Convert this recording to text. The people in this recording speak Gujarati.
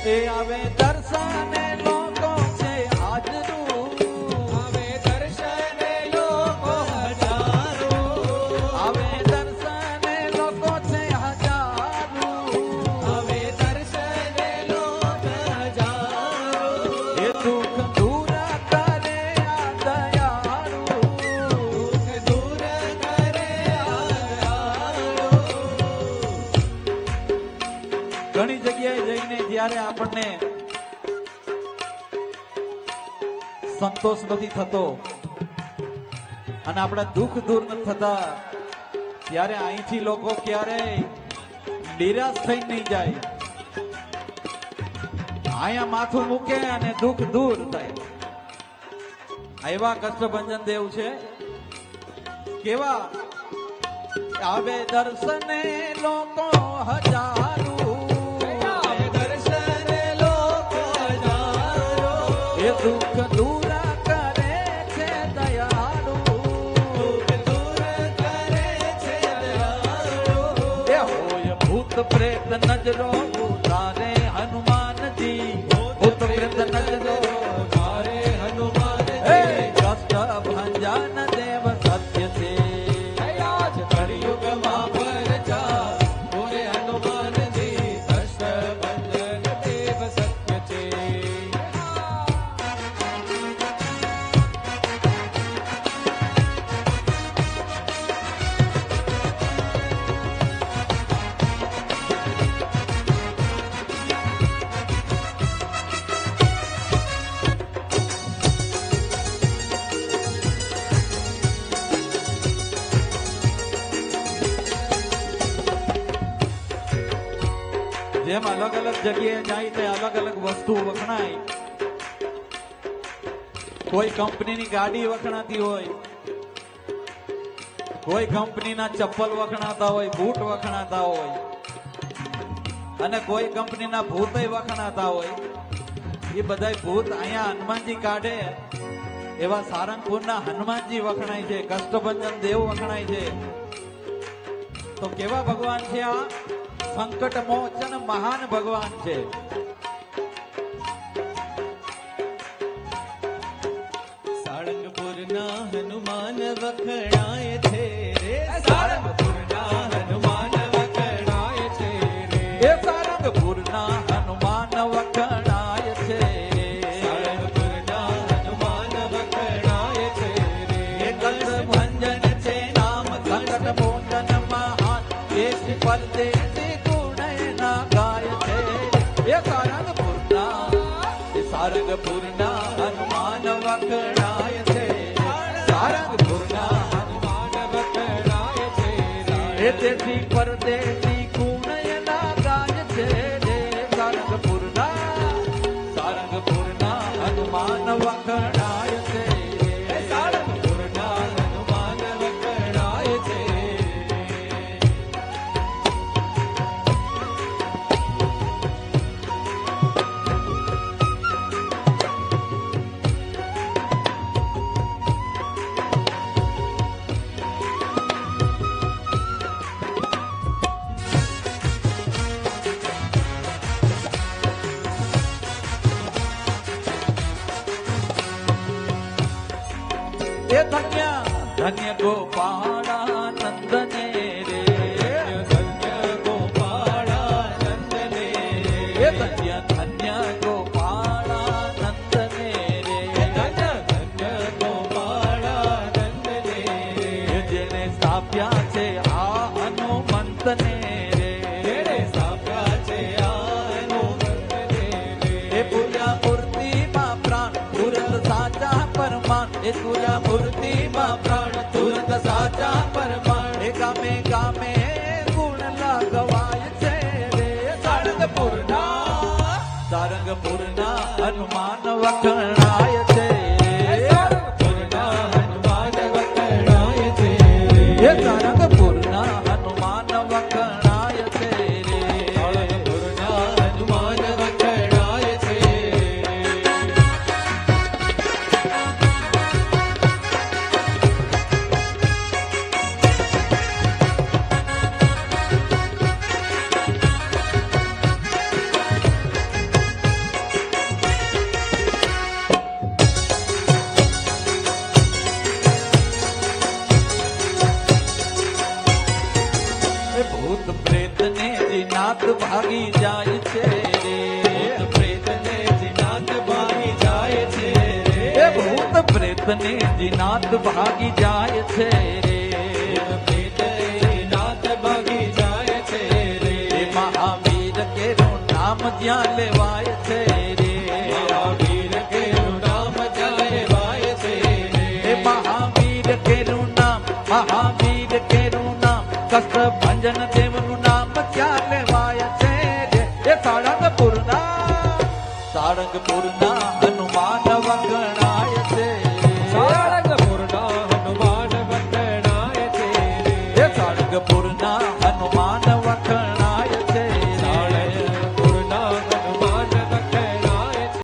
એ આવે દર્શને લોકો છે હાજરું, આવે દર્શને લોકો હજારો, આવે દર્શને લોકો છે હજારું, આવે દર્શને લોકો હજારો, એ દુઃખ દૂર કરે આ દયાળુ, દુઃખ દૂર કરે આયાળો. ઘણી જગ્યાએ જઈને જ્યારે આપણને સંતોષ નથી થતો અને આપણા દુઃખ દૂર નથી થતા ત્યારે અહીંથી લોકો ક્યારેય નિરાશ થઈ નહીં જાય, અહીંયા માથું મૂકે અને દુઃખ દૂર થાય. એવા કષ્ટભંજન દેવ છે કેવા આવે દર્શને લોકો હજારું, આવે દર્શને લોકો હજારો, એ દુઃખ દૂર કરે છે દયાળુ, દુઃખ દૂર કરે છે દયાળો. એ હોય ભૂત પ્રેત નજરો ઉતારે હનુમાનજી, ભૂત પ્રેત નજરો તારે હનુમાન એ કષ્ટભંજન દેવ સત્ય છે. આજ કળિયુગમાં પરચા બોલે હનુમાનજી, કષ્ટભંજન દેવ સત્ય છે. જેમ અલગ અલગ જગ્યાએ જાય તે અલગ અલગ વસ્તુ વખણાય. કોઈ કંપનીની ગાડી વખણાતી હોય, કોઈ કંપનીના ચપ્પલ વખણાતા હોય, બૂટ વખણાતા હોય અને કોઈ કંપનીના ભૂતય વખણાતા હોય. એ બધાય ભૂત અહીંયા હનુમાનજી કાઢે એવા સારંગપુરના હનુમાનજી વખણાય છે, કષ્ટભંજન દેવ વખણાય છે. તો કેવા ભગવાન છે આ? સંકટ મોચન મહાન ભગવાન છે. સાળંગપુરના હનુમાન વખણાય છે રે, સાળંગપુરના હનુમાન વખણાય છે રે, એ સારંગપુરના હનુમાન વખણાય છે. સાળંગપુરના હનુમાન વખણાય છે રે. એ કષ્ટભંજન છે નામ સંકટ મોચન મહાન, દેશી પરદેશી ગુણ એના ગાય છે. એ સારંગપુરના હનુમાન વખણાય છે, સારંગપુરના હનુમાન વખણાય છે રે. એ દેશી પરદેશી ગુણ એના ગાય છે રે. સારંગપુરના હનુમાન વખણાય છે. સાળંગપુરના હનુમાન વખણાય છે. એ ધન્ય ધન્ય ગોપાળાનંદને રે, ધન્ય ગોપાળાનંદને એ ધન્ય ધન્ય ગોપાળાનંદને રે, ધન્ય ધન્ય ગોપાળાનંદને એ જેને સ્થાપ્યા છે આ હનુમંતને રે, જેણે સ્થાપ્યા છે આ હનુમંતને એ પૂર્યા મૂર્તિમાં પ્રાણ તુરંત સાચા પરમાન, એ પૂર્યા મૂર્તિમાં પ્રાણ તુરંત સાચા પરમાન. એ ગામે ગામે ગુણ લગવાય છે રે. સારંગપુરના હનુમાન વખણાય છે. સાળંગપુરના હનુમાન વખણાય છે એ સારંગપુરના હનુમાન વખણાય છે રે. સાળંગપુરના હનુમાન વખણાય છે. ભાગી જાય છે રે ભૂત પ્રેતને જીનાત ભાગી જાય છે એ ભૂત પ્રેતને જીનાત ભાગી જાય છે રે પ્રેતને જીનાત ભાગી જાય છે રે એ મહાવીર કેરું નામ જ્યાં લેવાય છે રે મહાવીર કેરું નામ જલેવાય છે એ મહાવીર કેરું નામ મહાવીર કેરું નામ કષ્ટભંજન દેવનું નામ ક્યાં લેવાય છે રે એ સાળંગપુરના હનુમાન વગણાય છે સાળંગપુરના હનુમાન વંદનાય છે એ સાળંગપુરના